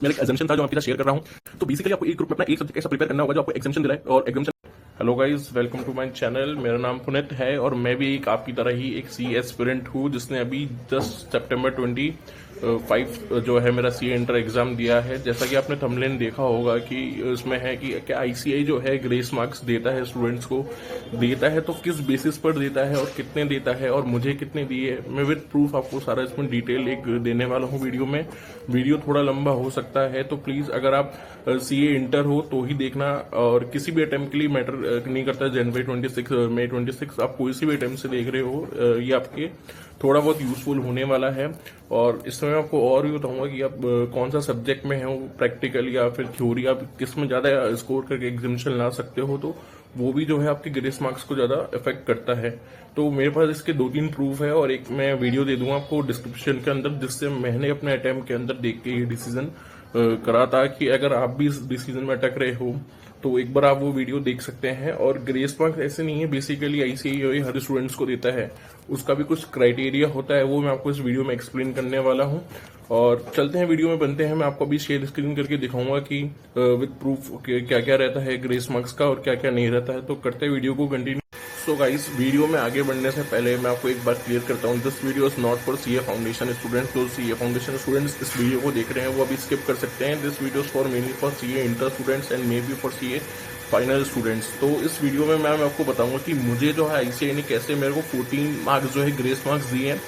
मेरा एक एग्जामिशन था जो आपके साथ शेयर कर रहा हूँ। तो बेसिकली आपको एक ग्रुप में अपना एक सब्जेक्ट ऐसा प्रिपेयर करना होगा जो आपको एग्जामिशन दिलाए और examination. Hello guys, welcome to my channel. मेरा नाम पुनित है और मैं भी एक आपकी तरह ही एक सी एस्पिरेंट हूँ जिसने अभी 10 सितंबर 25 जो है मेरा सी इंटर एग्जाम दिया है। जैसा कि आपने थंबनेल देखा होगा कि इसमें है कि क्या आईसीआई जो है ग्रेस मार्क्स देता है स्टूडेंट्स को, देता है तो किस बेसिस पर देता है और कितने देता है और मुझे कितने दिए। मैं विद प्रूफ आपको सारा इसमें डिटेल एक देने वाला हूँ वीडियो में। वीडियो थोड़ा लंबा हो सकता है तो प्लीज अगर आप सीए इंटर हो तो ही देखना, और किसी भी अटेम्प्ट के लिए मैटर नहीं करता। जनवरी 26 मई 26 आप कोई सी भी अटेम्प्ट से देख रहे हो, ये आपके थोड़ा बहुत यूजफुल होने वाला है। और इसमें मैं आपको और भी बताऊंगा कि आप कौन सा सब्जेक्ट में हो, प्रैक्टिकल या फिर थ्योरी, आप किस में ज्यादा स्कोर करके एग्जामिशन ला सकते हो, तो वो भी जो है आपके ग्रेस मार्क्स को ज्यादा इफेक्ट करता है। तो मेरे पास इसके 2-3 प्रूफ है और एक मैं वीडियो दे दूंगा आपको डिस्क्रिप्शन के अंदर, जिससे मैंने अपने अटेम्प्ट के अंदर देख के ये डिसीजन करा था कि अगर आप भी इस डिसीजन में अटक रहे हो तो एक बार आप वो वीडियो देख सकते हैं। और ग्रेस मार्क्स ऐसे नहीं है बेसिकली आईसीआई हर स्टूडेंट्स को देता है, उसका भी कुछ क्राइटेरिया होता है, वो मैं आपको इस वीडियो में एक्सप्लेन करने वाला हूँ। और चलते हैं वीडियो में बनते हैं। मैं आपको अभी शेयर स्क्रीन करके दिखाऊंगा कि विद प्रूफ क्या क्या रहता है ग्रेस मार्क्स का और क्या क्या नहीं रहता है। तो करते हैं वीडियो को कंटिन्यू। सो गाइस, वीडियो में आगे बढ़ने से पहले मैं आपको एक बात क्लियर करता हूँ, this video is not for CA foundation students. जो सीए फाउंडेशन स्टूडेंट्स इस वीडियो को देख रहे हैं वो अभी स्किप कर सकते हैं। This video for mainly for CA inter students and may be for CA final students. तो इस वीडियो में मैं आपको बताऊंगा कि मुझे जो है आईसीआई ने कैसे मेरे को 14 मार्क्स जो है ग्रेस मार्क्स दिए हैं।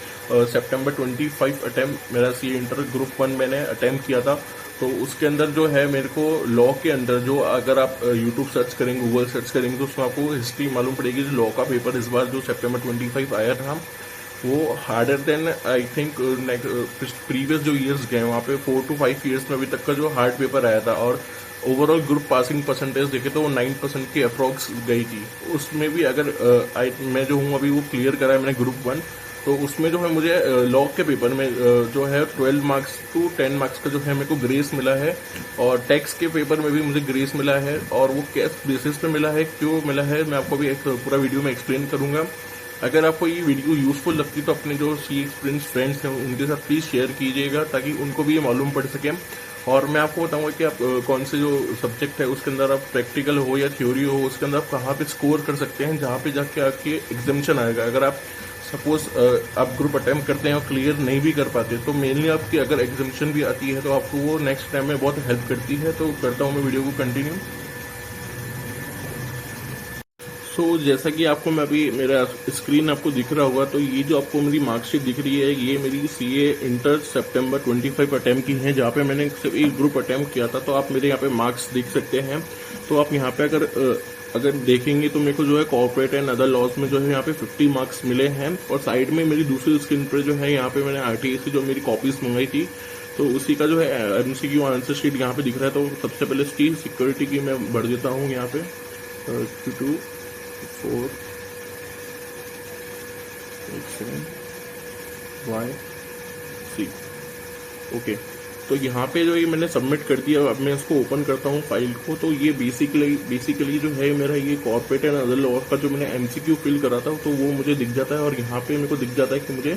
सितंबर 25 अटेम्प्ट मेरा सीए इंटर ग्रुप 1 मैंने अटेम्प्ट किया था। तो उसके अंदर जो है मेरे को लॉ के अंदर जो, अगर आप यूट्यूब सर्च करेंगे, गूगल सर्च करेंगे तो उसमें आपको हिस्ट्री मालूम पड़ेगी। जो लॉ का पेपर इस बार जो सितंबर 25 आया था वो harder than I think previous जो ईयर्स गए वहाँ पे 4 to 5 ईयर्स में अभी तक का जो हार्ड पेपर आया था। और ओवरऑल ग्रुप पासिंग परसेंटेज देखे तो वो 9% की अप्रॉक्स गई थी। उसमें भी अगर मैं जो हूँ अभी वो क्लियर करा है मैंने ग्रुप 1, तो उसमें जो है मुझे लॉ के पेपर में जो है 12 मार्क्स to 10 मार्क्स का जो है मेरे को ग्रेस मिला है। और टैक्स के पेपर में भी मुझे ग्रेस मिला है, और वो किस बेसिस पे मिला है, क्यों मिला है, मैं आपको भी एक पूरा वीडियो में एक्सप्लेन करूंगा। अगर आपको ये वीडियो यूजफुल लगती है तो अपने जो सी एक्सपीरियंस फ्रेंड्स हैं उनके साथ प्लीज शेयर कीजिएगा ताकि उनको भी ये मालूम पड़ सके। और मैं आपको बताऊंगा कि आप कौन से जो सब्जेक्ट है उसके अंदर आप प्रैक्टिकल हो या थ्योरी हो, उसके अंदर आप कहाँ पे स्कोर कर सकते हैं, जहाँ पे जाके आपके एग्जामिशन आएगा। अगर आप सपोज आप ग्रुप अटेम्प्ट करते हैं और क्लियर नहीं भी कर पाते तो मेनली आपकी अगर एग्जामिशन भी आती है तो आपको वो नेक्स्ट टाइम में बहुत हेल्प करती है। तो करता हूँ मैं वीडियो को कंटिन्यू। सो जैसा कि आपको मैं अभी मेरा स्क्रीन आपको दिख रहा होगा, तो ये जो आपको मेरी मार्कशीट दिख रही है ये मेरी सीए इंटर सितंबर 25 अटेम्प्ट की है, जहाँ पे मैंने सिर्फ एक ग्रुप अटेम्प्ट किया था। तो आप मेरे यहाँ पे मार्क्स देख सकते हैं। तो आप यहाँ पे अगर देखेंगे तो मेरे को जो है कॉर्पोरेट एंड अदर लॉज में जो है यहाँ पे 50 मार्क्स मिले हैं। और साइड में मेरी दूसरी स्क्रीन पर जो है यहाँ पे मैंने आरटीआई से जो मेरी कॉपीज मंगाई थी तो उसी का जो है एमसीक्यू आंसर शीट यहाँ पे दिख रहा है। तो सबसे पहले इसकी सिक्योरिटी की मैं भर देता हूँ यहाँ पे 2 4 YC। ओके, तो यहाँ पे जो ये मैंने सबमिट कर दिया, अब मैं इसको ओपन करता हूँ फाइल को। तो ये बेसिकली जो है मेरा ये कॉर्पोरेट एंड अदर लॉ का जो मैंने एमसीक्यू फिल करा था तो वो मुझे दिख जाता है। और यहाँ पे मेरे को दिख जाता है कि मुझे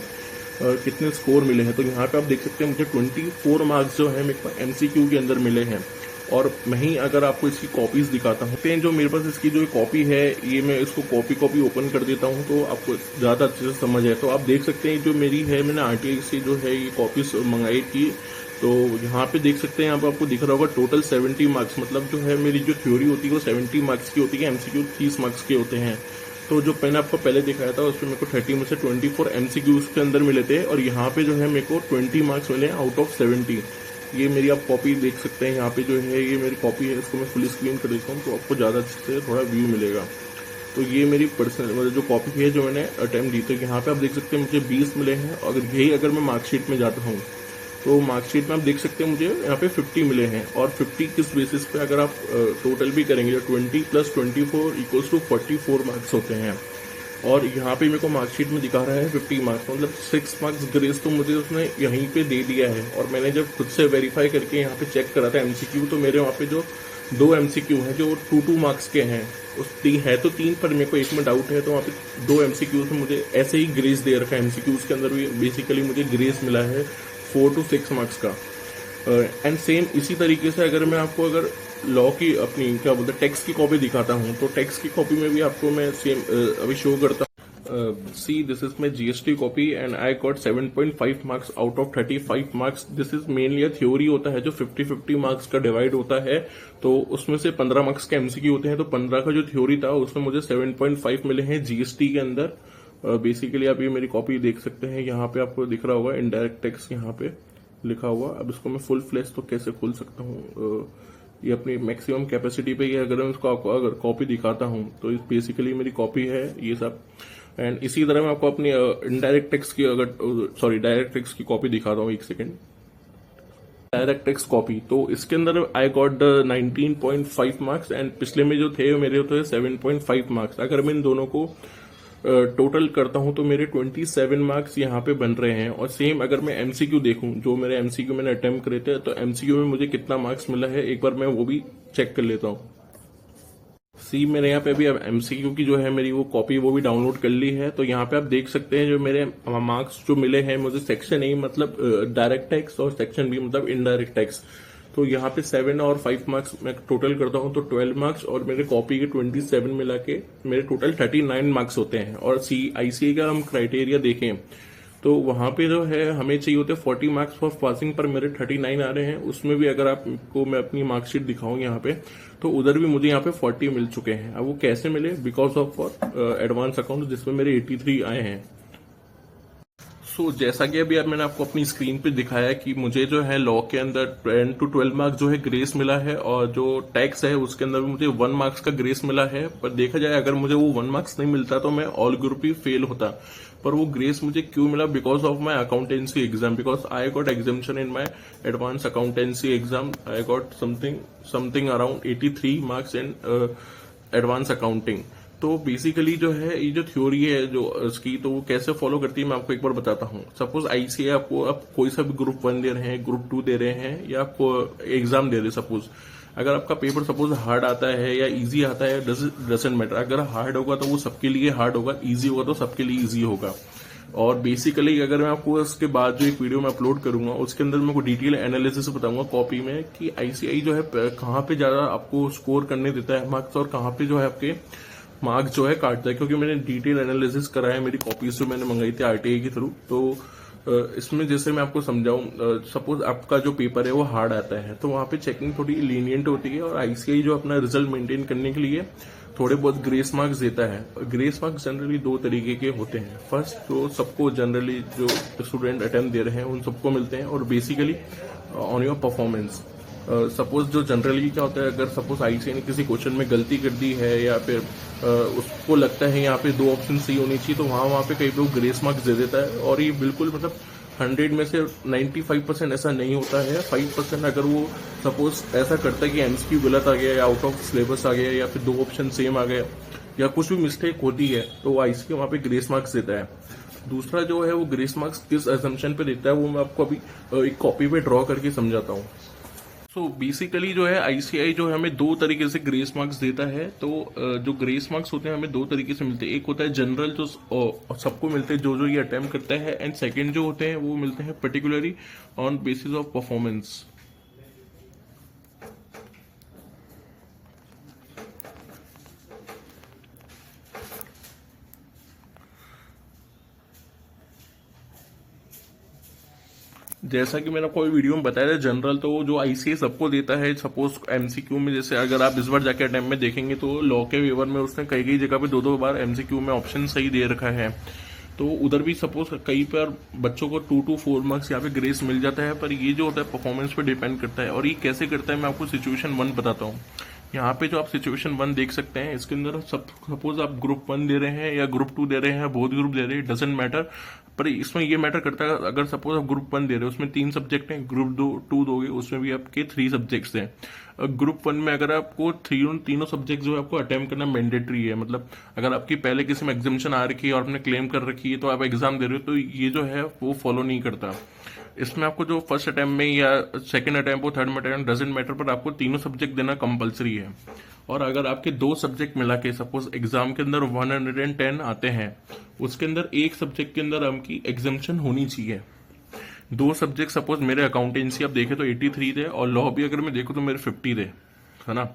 कितने स्कोर मिले हैं। तो यहाँ पे आप देख सकते हैं मुझे 24 मार्क्स जो है मेरे को एमसीक्यू के अंदर मिले हैं। और मैं ही अगर आपको इसकी कॉपीज दिखाता हूँ, जो मेरे पास इसकी जो कॉपी है ये मैं इसको कॉपी ओपन कर देता हूँ तो आपको ज्यादा अच्छे से समझ है। तो आप देख सकते हैं जो मेरी है, मैंने आरटीआई से जो है ये कॉपीज मंगाई थी। तो यहाँ पे देख सकते हैं, यहाँ पे आपको दिख रहा होगा टोटल 70 मार्क्स, मतलब जो है मेरी जो थ्योरी होती है वो 70 मार्क्स की होती है, एमसीक्यू 30 मार्क्स के होते हैं। तो जो मैंने आपको पहले दिखाया था उसमें मेरे को 30 में से 24 एमसीक्यू के अंदर मिले थे। और यहाँ पे जो है मेरे को 20 मार्क्स मिले आउट ऑफ 70। ये मेरी आप कॉपी देख सकते हैं, यहाँ पे जो है ये मेरी कॉपी है, इसको मैं फुल स्क्रीन कर देता हूँ तो आपको ज्यादा अच्छे से थोड़ा व्यू मिलेगा। तो ये मेरी पर्सनल मतलब जो कॉपी है जो मैंने अटेम्प्ट दी, तो यहाँ पे आप देख सकते हैं मुझे 20 मिले हैं। और यही अगर मैं मार्कशीट में जाता हूँ तो मार्कशीट में आप देख सकते हैं मुझे यहाँ पे 50 मिले हैं। और 50 किस बेसिस पे अगर आप टोटल भी करेंगे 20 + 24 = 44 मार्क्स होते हैं। और यहाँ पे मेरे को मार्कशीट में दिखा रहा है 50 मार्क्स, मतलब 6 मार्क्स ग्रेस तो मुझे उसने यहीं पे दे दिया है। और मैंने जब खुद से वेरीफाई करके यहाँ पे चेक करा था एमसीक्यू, तो मेरे वहाँ पे जो 2 एमसीक्यू हैं जो 2 मार्क्स के हैं, है तो 3 पर मेरे को एक में डाउट है। तो वहाँ पे 2 एमसीक्यू में मुझे ऐसे ही ग्रेस दे रखा है। एमसीक्यू के अंदर भी बेसिकली मुझे ग्रेस मिला है 4 to 6 मार्क्स का। एंड सेम इसी तरीके से अगर मैं आपको अगर लॉ की अपनी क्या बोलते हैं टेक्स्ट की कॉपी दिखाता हूँ, तो टेक्स्ट की कॉपी में भी आपको मैं सेम अभी शो करता हूँ। See this is my GST copy and I got 7.5 marks out of 35 marks. This is mainly a theory होता है जो 50-50 मार्क्स का डिवाइड होता है, तो उसमें से 15 मार्क्स के एमसीक्यू होते हैं। तो 15 का जो थ्योरी था उसमें मुझे 7.5 मिले हैं जीएसटी के अंदर। बेसिकली आप ये मेरी कॉपी देख सकते हैं, यहाँ पे आपको दिख रहा होगा इनडायरेक्ट टैक्स यहाँ पे लिखा हुआ। अब इसको मैं फुल फ्लैश तो कैसे खोल सकता हूँ, ये अपनी मैक्सिमम कैपेसिटी पे ही अगर मैं उसको अगर कॉपी दिखाता हूँ तो बेसिकली मेरी कॉपी है ये सब। एंड इसी तरह मैं आपको अपनी इनडायरेक्ट टैक्स की डायरेक्ट टैक्स की कॉपी दिखाता हूँ। एक सेकेंड, डायरेक्ट टैक्स कॉपी, तो इसके अंदर आई गॉट 19.5 मार्क्स एंड पिछले में जो थे मेरे होते 7.5 मार्क्स। अगर मैं इन दोनों को टोटल करता हूं तो मेरे 27 मार्क्स यहाँ पे बन रहे हैं। और सेम अगर मैं एमसीक्यू देखूं, जो मेरे एमसीक्यू मैंने अटेम्प्ट करे थे, तो एमसीक्यू में मुझे कितना मार्क्स मिला है एक बार मैं वो भी चेक कर लेता हूं। सी मैंने यहाँ पे अभी एमसीक्यू की जो है मेरी वो कॉपी वो भी डाउनलोड कर ली है। तो यहाँ पे आप देख सकते हैं जो मेरे मार्क्स जो मिले हैं मुझे, सेक्शन ए मतलब डायरेक्ट टैक्स और सेक्शन बी मतलब इनडायरेक्ट टैक्स। तो यहाँ पे 7 और 5 मार्क्स मैं टोटल करता हूँ तो 12 मार्क्स और मेरे कॉपी के 27 मिला के मेरे टोटल 39 मार्क्स होते हैं। और आईसीए का हम क्राइटेरिया देखें तो वहां पे जो है हमें चाहिए होते 40 मार्क्स फॉर पासिंग, पर मेरे 39 आ रहे हैं। उसमें भी अगर आपको मैं अपनी मार्कशीट दिखाऊं यहाँ पे, तो उधर भी मुझे यहाँ पे 40 मिल चुके हैं। अब वो कैसे मिले, बिकॉज ऑफ एडवांस अकाउंट जिसमें मेरे 83 आए हैं। सो जैसा कि अभी मैंने आपको अपनी स्क्रीन पे दिखाया कि मुझे जो है लॉ के अंदर 10 to 12 मार्क्स जो है ग्रेस मिला है, और जो टैक्स है उसके अंदर मुझे 1 मार्क्स का ग्रेस मिला है। पर देखा जाए अगर मुझे वो 1 मार्क्स नहीं मिलता तो मैं ऑल ग्रुप ही फेल होता। पर वो ग्रेस मुझे क्यों मिला, because of my accountancy exam, because I got exemption in my advance accountancy exam. I got something around 83 marks in advance accounting. तो बेसिकली जो है ये जो थ्योरी है जो इसकी, तो वो कैसे फॉलो करती है मैं आपको एक बार बताता हूँ। सपोज आईसीए आपको आप कोई सा भी ग्रुप 1 दे रहे हैं, ग्रुप 2 दे रहे हैं, या आपको एग्जाम दे रहे हैं। सपोज अगर आपका पेपर सपोज हार्ड आता है या इजी आता है, डजंट मैटर। अगर हार्ड होगा तो वो सबके लिए हार्ड होगा, इजी होगा तो सबके लिए इजी होगा। और बेसिकली अगर मैं आपको उसके बाद जो एक वीडियो में अपलोड करूंगा उसके अंदर मैं आपको डिटेल एनालिसिस बताऊंगा कॉपी में कि आईसीआई जो है कहाँ पे ज्यादा आपको स्कोर करने देता है मार्क्स और कहाँ पे जो है आपके मार्क्स जो है काटता है। क्योंकि मैंने डिटेल एनालिसिस करा है मेरी कॉपीज जो मैंने मंगाई थी आरटीआई के थ्रू। तो इसमें जैसे मैं आपको समझाऊं, सपोज आपका जो पेपर है वो हार्ड आता है तो वहां पे चेकिंग थोड़ी लीनियंट होती है, और आईसीआई जो अपना रिजल्ट मेंटेन करने के लिए थोड़े बहुत ग्रेस मार्क्स देता है। ग्रेस मार्क्स जनरली 2 तरीके के होते हैं। फर्स्ट तो सबको जनरली जो स्टूडेंट अटेम्प्ट दे रहे हैं उन सबको मिलते हैं, और basically on your performance. Suppose जो जनरली क्या होता है, अगर सपोज आईसीआई ने किसी क्वेश्चन में गलती कर दी है या फिर उसको लगता है यहाँ पे 2 ऑप्शन सही होनी चाहिए, तो वहां पे कई लोग ग्रेस मार्क्स दे देता है। और ये बिल्कुल मतलब 100 में से 95% ऐसा नहीं होता है। 5% अगर वो सपोज ऐसा करता है कि एमसीक्यू गलत आ गया या आउट ऑफ सिलेबस आ गया या फिर 2 ऑप्शन सेम आ गया या कुछ भी मिस्टेक होती है, तो आईसीआई वहां पे ग्रेस मार्क्स देता है। दूसरा जो है वो ग्रेस मार्क्स किस असम्पशन पे देता है वो मैं आपको अभी एक कॉपी पे ड्रॉ करके समझाता हूँ। सो बेसिकली जो है आईसीआई जो है हमें 2 तरीके से ग्रेस मार्क्स देता है। तो जो ग्रेस मार्क्स होते हैं हमें 2 तरीके से मिलते हैं। एक होता है जनरल जो सबको मिलते हैं जो ये अटेम्प्ट करता है, एंड सेकंड जो होते हैं वो मिलते हैं particularly on basis of performance. जैसा कि मैंने कोई वीडियो में बताया था, जनरल तो जो आईसीआई सबको देता है। सपोज एमसीक्यू में जैसे अगर आप इस बार जाके अटेम्प्ट में देखेंगे तो लॉ के वेवर में उसने कई कई जगह पे 2-2 बार एमसीक्यू में ऑप्शन सही दे रखा है। तो उधर भी सपोज कई पर बच्चों को 2 to 4 मार्क्स यहाँ पे ग्रेस मिल जाता है। पर ये जो होता है परफॉर्मेंस पे डिपेंड करता है। और ये कैसे करता है मैं आपको सिचुएशन 1 बताता हूँ। यहाँ पे जो आप सिचुएशन 1 देख सकते हैं, इसके अंदर सपोज आप ग्रुप 1 दे रहे हैं या ग्रुप 2 दे रहे हैं, बोथ ग्रुप दे रहे हैं, डजंट मैटर। पर इसमें ये मैटर करता है अगर सपोज आप ग्रुप 1 दे रहे हो उसमें 3 सब्जेक्ट हैं, ग्रुप 2 दोगे उसमें भी आपके 3 सब्जेक्ट्स हैं। ग्रुप 1 में अगर आपको तीनों सब्जेक्ट जो है आपको अटेम्प्ट करना मैंडेटरी है। मतलब अगर आपकी पहले किसी में एग्जामिशन आ रखी है और आपने क्लेम कर रखी है तो आप एग्जाम दे रहे हो, तो ये जो है वो फॉलो नहीं करता। इसमें आपको जो फर्स्ट अटेम्प्ट में या सेकंड अटेम्प्ट हो, थर्ड अटेम्प्ट, डजंट मैटर, पर आपको तीनों सब्जेक्ट देना कंपलसरी है। और अगर आपके 2 सब्जेक्ट मिला के सपोज एग्जाम के अंदर 110 आते हैं, उसके अंदर एक सब्जेक्ट के अंदर आपकी एग्जाम्शन होनी चाहिए। दो सब्जेक्ट सपोज मेरे अकाउंटेंसी आप देखें तो 83 थे, और लॉ भी अगर मैं देखूँ तो मेरे 50 थे, है ना।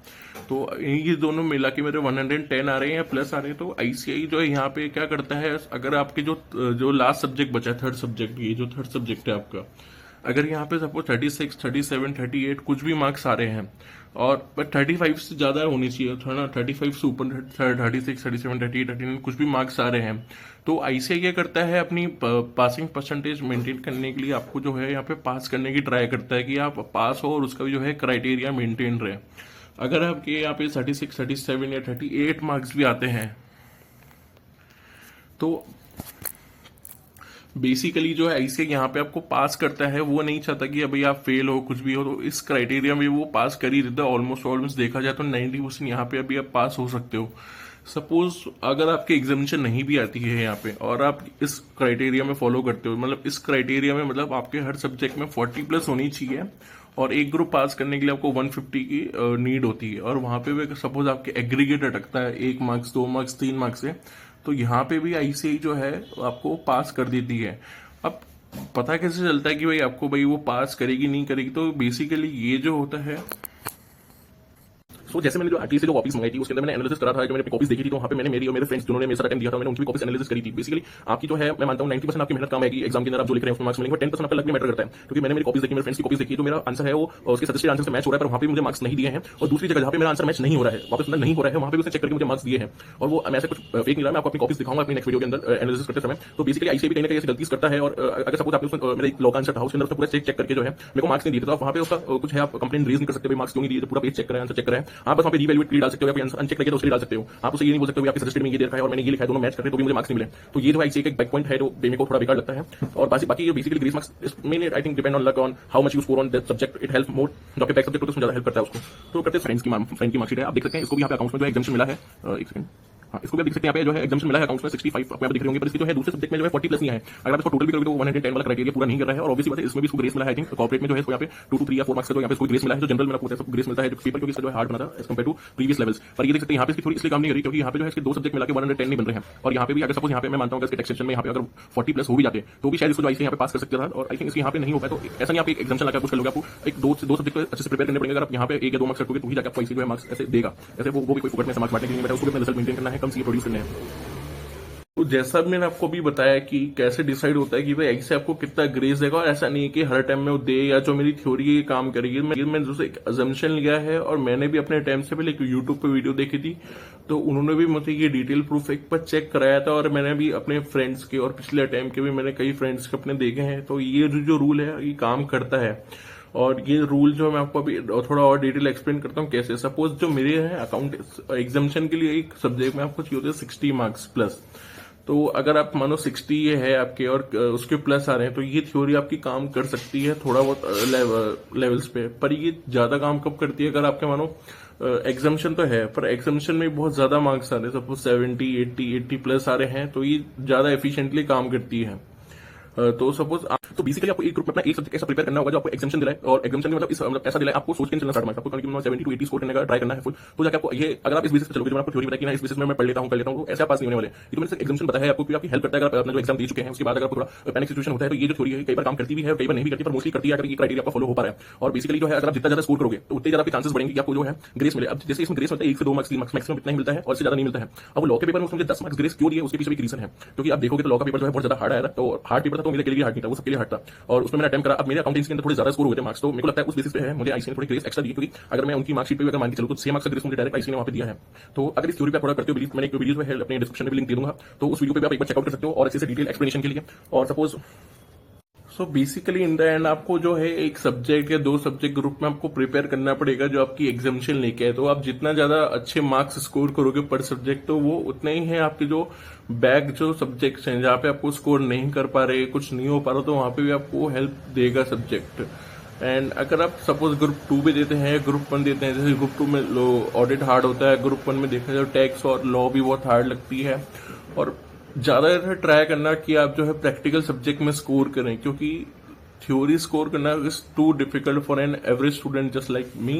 तो ये दोनों मिला के मेरे 110 आ रहे हैं या प्लस आ रहे हैं। तो आईसीआई जो है यहाँ पे क्या करता है, अगर आपके जो लास्ट सब्जेक्ट बचा है, थर्ड सब्जेक्ट, ये जो थर्ड सब्जेक्ट है आपका, अगर यहाँ पे सपोज 36, 37, 38 कुछ भी मार्क्स आ रहे हैं, और पर 35 से ज़्यादा होनी चाहिए था ना, 35 से ऊपर 36, 37, 38, 39 कुछ भी मार्क्स आ रहे हैं, तो आईसीआई क्या करता है, अपनी पासिंग परसेंटेज मेंटेन करने के लिए आपको जो है यहाँ पे पास करने की ट्राई करता है कि आप पास हो और उसका भी जो है क्राइटेरिया मेंटेन रहे। अगर आपके यहाँ पे 36, 37 या 38 मार्क्स भी आते हैं तो बेसिकली जो है आईसीआई यहाँ पे आपको पास करता है, वो नहीं चाहता कि अभी आप फेल हो कुछ भी हो, तो इस क्राइटेरिया में वो पास कर ही देता है। ऑलमोस्ट देखा जाए तो 90% यहाँ पे अभी आप पास हो सकते हो। सपोज अगर आपके एग्जामिनेशन नहीं भी आती है यहाँ पे और आप इस क्राइटेरिया में फॉलो करते हो, मतलब इस क्राइटेरिया में मतलब आपके हर सब्जेक्ट में 40+ होनी चाहिए, और एक ग्रुप पास करने के लिए आपको 150 की नीड होती है, और वहां पे भी सपोज आपके एग्रीगेट अटकता है 1 मार्क्स 2 मार्क्स 3 मार्क्स से, तो यहाँ पे भी आईसीआई जो है आपको पास कर देती है। अब पता कैसे चलता है कि भाई आपको भाई वो पास करेगी नहीं करेगी, तो बेसिकली ये जो होता है, जैसे मैंने जो आरटीए से जो कॉपीज मंगाई थी उसके अंदर मैंने एनालिसिस करा था, जो मैंने अपनी कॉपीज देखी थी, तो वहाँ पे मैंने मेरी और मेरे फ्रेंड्स जिन्होंने मेरे साथ अटेंड दिया था, मैंने उनकी कॉपीज एनालिसिस करी थी। बेसिकली आपकी जो है मैं मानता हूँ 90% आपकी मेहनत काम आएगी, एग्जाम के अंदर आप जो लिख रहे हैं उसमें मार्क्स मिलेंगे, 10% आपका लक में मैटर करता है, क्योंकि मैंने मेरी कॉपीज देखी, मेरे फ्रेंड्स की कॉपीज देखी, तो मेरा आंसर है वो उसके सजेस्टेड आंसर से मैच हो रहा है, पर वहाँ पे मुझे मार्क्स नहीं दिए हैं, और दूसरी जगह जहाँ पे मेरा आंसर मैच नहीं हो रहा है, वापस नहीं हो रहा है, वहाँ पे उसने चेक करके मुझे मार्क्स दिए हैं, और वो मैं ऐसा कुछ फेक नहीं रहा। मैं आपको अपनी कॉपीज दिखाऊंगा अपनी नेक्स्ट वीडियो के अंदर एनालिसिस करते समय। तो बेसिकली आईसीआई भी कहीं ना कहीं ऐसी गलती करता है, और अगर सपोज आपने उसमें मेरा एक लॉ का आंसर था उसके अंदर पूरा चेक करके जो है मेरे को मार्क्स नहीं दिए, तो आप वहाँ पे उसका कुछ है, आप कंप्लेन रेज नहीं कर सकते, भाई मार्क्स क्यों नहीं दिए, पूरा पेज चेक करें, आंसर चेक करें, आप बस वहाँ पे रीवैल्यूएट डाल सकते हो, या अनचेक करके उसके डाल सकते हो। आप उसे ये नहीं बोल सकते हो आपके सजेस्टेड में ये देखा है और मैंने ये लिखा है, दोनों मैच करते तो भी मुझे मार्क्स नहीं मिले। तो ये जो आईसीआई का एक बैक पॉइंट है जो मेरे को थोड़ा बेकार लगता है। और बाकी ये basically grace marks mainly I think depend on luck, on how much you score on that subject, it help मोर। जो आपके बैक सब्जेक्ट होता है उसमें ज्यादा हेल्प करता है उसको। तो करते फ्रेंड की मार्कशीट है, आप देख सकते हैं, इसको भी यहाँ पे अकाउंट्स में जो एग्जाम्शन मिला है, एक सेकंड, हाँ इसको भी देख सकते हैं, यहाँ पे जो है एग्जाम्शन मिला है अकाउंट्स में 65 आपको यहाँ पे दिख रहे होंगे, पर इसकी जो है दूसरे सब्जेक्ट में जो है 40+ नहीं है। अगर आप इसको टोटल भी करोगे तो 110 वाला क्राइटेरिया पूरा नहीं कर रहा है, और ऑब्वियसली बात है इसमें भी इसको ग्रेस मिला है। आई थिंक कॉर्पोरेट में जो है इसको यहाँ पे 2 to 3 या 4 मार्क्स का जो यहाँ पे इसको ग्रेस मिला है, जो जनरल में आपको सब ग्रेस मिलता है, जो पेपर क्योंकि इसका जो है हार्ड बना था as compared to previous levels. पर ये देख सकते हैं यहाँ पे इसकी थोड़ी इसलिए काम नहीं करी क्योंकि यहाँ पे जो है इसके दो सब्जेक्ट मिला के 110 नहीं बन रहे हैं, और यहाँ पे भी अगर सपोज यहाँ पे मैं मानता हूँ इसके टेक्सेशन में यहाँ पे अगर 40+ हो भी जाते तो भी शायद इसको जो आईसीआई यहाँ पे पास कर सकते था, और आई थिंक इसके यहाँ पे नहीं हो पाया। तो ऐसा नहीं आप एक एग्जाम्शन लगा कुछ कर लोगे, आपको एक दो सब्जेक्ट अच्छे से प्रिपेयर करने पड़ेंगे। अगर आप यहाँ पे 1 या 2 मार्क्स रखोगे तो ही जाकर आपको आईसीआई जो है मार्क्स ऐसे देगा, ऐसे वो भी कोई फुकट में मार्क्स बांटने के लिए नहीं बैठा, उसको भी अपना रिजल्ट मेंटेन करना है, कम सीए प्रोड्यूस करने हैं। तो जैसा मैंने आपको भी बताया कि कैसे डिसाइड होता है कि भाई ऐसे आपको कितना ग्रेस देगा, और ऐसा नहीं है कि हर टाइम में वो दे, या जो मेरी थ्योरी है काम करेगी। मैंने दूसरा एक अजम्पशन लिया है, और मैंने भी अपने टाइम से पहले यूट्यूब पे वीडियो देखी थी, तो उन्होंने भी मुझे ये डिटेल प्रूफ एक बार चेक कराया था, और मैंने भी अपने फ्रेंड्स के और पिछले टाइम के भी मैंने कई फ्रेंड्स के अपने देखे हैं। तो ये जो रूल है ये काम करता है, और ये रूल जो मैं आपको अभी थोड़ा और डिटेल एक्सप्लेन करता हूँ कैसे। सपोज जो मेरे हैं अकाउंट एग्जाम्शन के लिए एक सब्जेक्ट में आपको चाहिए होते हैं 60 मार्क्स प्लस, तो अगर आप मानो 60 ये है आपके और उसके प्लस आ रहे हैं, तो ये थ्योरी आपकी काम कर सकती है थोड़ा बहुत लेवल्स पे, पर ये ज्यादा काम कब करती है अगर आपके मानो एग्जाम्शन तो है पर एग्जाम्शन में बहुत ज्यादा मार्क्स आ रहे हैं, सपोज 70, 80+ आ रहे हैं, तो ये ज्यादा एफिशिएंटली काम करती है। तो सपोज तो बेसिकली आपको एक ग्रुप में अपना एक सब्जेक्ट ऐसा प्रिपेयर करना होगा जो आपको एग्जाम्शन दिलाए, और एग्जाम्शन मतलब ऐसा दिलाए आपको सोच के चलना स्टार्ट मार्क्स, आपको 70 to 80 स्कोर करने का ट्राई करना है फुल। तो जाके आपको ये अगर आप इस बेसिस पे चलोगे, जो आपको थ्योरी बताया कि ना इस बेसिस में मैं पढ़ लेता हूँ तो ऐसे आप पास नहीं होने वाले। ये तो मैंने एग्जाम्शन बताया है आपको कि आपकी हेल्प करता है। अगर आपने जो एग्जाम दे चुके हैं उसके बाद अगर आपको थोड़ा पैनिक सिचुएशन होता है, तो ये जो थ्योरी है कई बार काम करती भी है, कई बार नहीं भी करती, पर मोस्टली करती है अगर ये क्राइटेरिया आपका फॉलो हो पा रहा है। और बेसिकली जो है अगर आप जितना ज्यादा स्कोर करोगे तो उतने ज्यादा आपके चांसेस बढ़ेंगे कि आपको जो है ग्रेस मिले। अब जैसे इसमें ग्रेस मिलता है 1 से 2 मार्क्स 3 मार्क्स मैक्सिमम इतना ही मिलता है, और इससे ज्यादा नहीं मिलता है। अब लॉ के पेपर में उसमें 10 मार्क्स ग्रेस क्यों दिए उसके पीछे भी रीजन है, क्योंकि आप देखोगे तो लॉ का पेपर जो है बहुत ज्यादा हार्ड आया, तो हार्ड पेपर था, तो मेरे लिए हार्ड नहीं था, वो सबके लिए हार्ड था, और उसमें मैंने अटेम्प्ट करा। अब मेरे अकाउंटेंसी के अंदर थोड़े ज्यादा स्कोर हुए थे मार्क्स, तो मेरे को लगता है उस बेसिस पे है मुझे आईसीआई ने थोड़ी ग्रेस एक्स्ट्रा दी, क्योंकि अगर मैं उनकी मार्कशीट पे अगर मान के चलूं तो 6 मार्क्स का ग्रेस मुझे डायरेक्ट आईसीआई ने वहां पे दिया है। तो अगर इस थ्योरी पे थोड़ा करते हो बिलीव, मैंने एक वीडियो है अपने डिस्क्रिप्शन में लिंक दे दूंगा, तो उस वीडियो पे आप एक बार चेकआउट कर सकते हो और अच्छे से डिटेल एक्सप्लेनेशन के लिए। और suppose so basically in the end आपको जो है एक सब्जेक्ट या 2 सब्जेक्ट ग्रुप में आपको प्रिपेयर करना पड़ेगा जो आपकी एग्जाम्शन लेके है। तो आप जितना ज्यादा अच्छे मार्क्स स्कोर करोगे पर सब्जेक्ट, तो वो उतने ही है आपके जो बैक जो सब्जेक्ट्स हैं जहाँ पे आपको स्कोर नहीं कर पा रहे, कुछ नहीं हो पा रहा, तो वहां पे भी आपको हेल्प देगा सब्जेक्ट। एंड अगर आप सपोज ग्रुप 2 भी देते हैं, ग्रुप 1 देते हैं, जैसे ग्रुप 2 में ऑडिट हार्ड होता है, ग्रुप 1 में देखा जाए टैक्स और लॉ भी बहुत हार्ड लगती है, और ज्यादा ट्राई करना कि आप जो है प्रैक्टिकल सब्जेक्ट में स्कोर करें, क्योंकि थ्योरी स्कोर करना is too difficult for an average student just like me.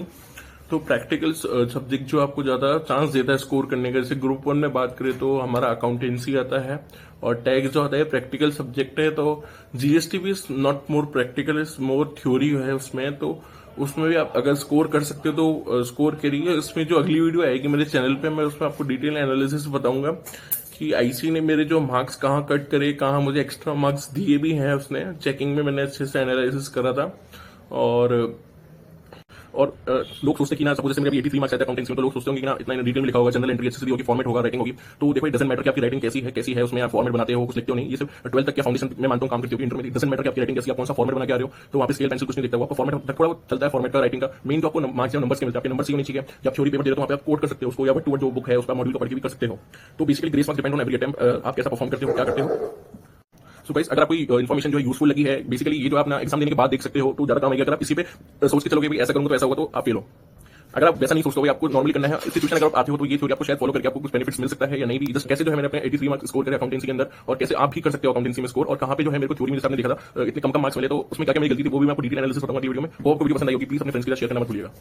तो प्रैक्टिकल सब्जेक्ट जो आपको ज्यादा चांस देता है स्कोर करने का, जैसे ग्रुप 1 में बात करें तो हमारा अकाउंटेंसी आता है और टैक्स जो आता है प्रैक्टिकल सब्जेक्ट है। तो जीएसटी भी not more practical, is more theory है उसमें। तो उसमें भी आप अगर स्कोर कर सकते हो तो स्कोर करिए। इसमें जो अगली वीडियो आएगी मेरे चैनल पे, मैं उसमें आपको डिटेल एनालिसिस बताऊंगा कि आईसी ने मेरे जो मार्क्स कहाँ कट करे, कहाँ मुझे एक्स्ट्रा मार्क्स दिए भी हैं। उसने चेकिंग में मैंने अच्छे से एनालिसिस करा था। और लोग सोचते हैं कि ना, सपोज जैसे मेरे 83 मार्क्स आते हैं अकाउंटिंग में, तो लोग सोचते होंगे कि ना इतना डिटेल में लिखा होगा, जनरल एंट्री अच्छे से दी होगी, फॉर्मेट होगा, राइटिंग होगी। तो देखो, इट डजंट मैटर कि आपकी राइटिंग कैसी है उसमें आप फॉर्मेट बनाते हो, कुछ लिखते हो नहीं। ये सिर्फ 12 तक के फाउंडेशन में मानता हूं काम करती होगी। इंटर में डजंट मैटर कि आपकी राइटिंग कैसी, आप कौन सा फॉर्मेट बना के आ रहे हो। तो वहाँ पे स्केल पेंसिल कुछ नहीं दिखता, आपको फॉर्मेट थोड़ा बहुत चलता है फॉर्मेट का, राइटिंग का। मेन तो आपको मार्क्स नंबर्स के मिलते हैं, आपके नंबर सही होनी चाहिए। जब थ्योरी पेपर दे रहे हो तो वहाँ पे आप कोड कर सकते हो उसको, या वर्ड टू वर्ड जो बुक है उसका मॉड्यूल को पढ़ के भी कर सकते हो। तो basically grace marks depend on every attempt, आप कैसा परफॉर्म करते हो, क्या करते हो। सो गाइस, अगर आपको इन्फॉर्मेशन जो है यूजफुल लगी है, बेसिकली ये जो आप ना एग्जाम देने के बाद देख सकते हो, तो ज्यादा काम आएगा। अगर आप इसी पे सोच के चलोगे भी ऐसा करूंगा तो ऐसा होगा, तो आप फेल हो। अगर आप वैसा नहीं सोचते हो, आपको नॉर्मली करना है सिचुएशन, अगर आप आते हो तो ये थ्योरी आपको शायद फॉलो करके आपको कुछ बेनिफिट्स मिल सकता है या नहीं भी। जस्ट कैसे जो है मैंने अपने 83 मार्क्स स्कोर करे अकाउंटेंसी के अंदर, और कैसे आप भी कर सकते हो अकाउंटेंसी में स्कोर, और कहां पे जो है मेरे को थ्योरी में सामने देखा था इतने कम मार्क्स मिले, तो उसमें क्या क्या मेरी गलती थी वो भी मैं आपको डिटेल एनालिसिस बताऊंगा वीडियो में। वो आपको वीडियो पसंद आई होगी, प्लीज अपने फ्रेंड्स के साथ शेयर करना मत भूलिएगा।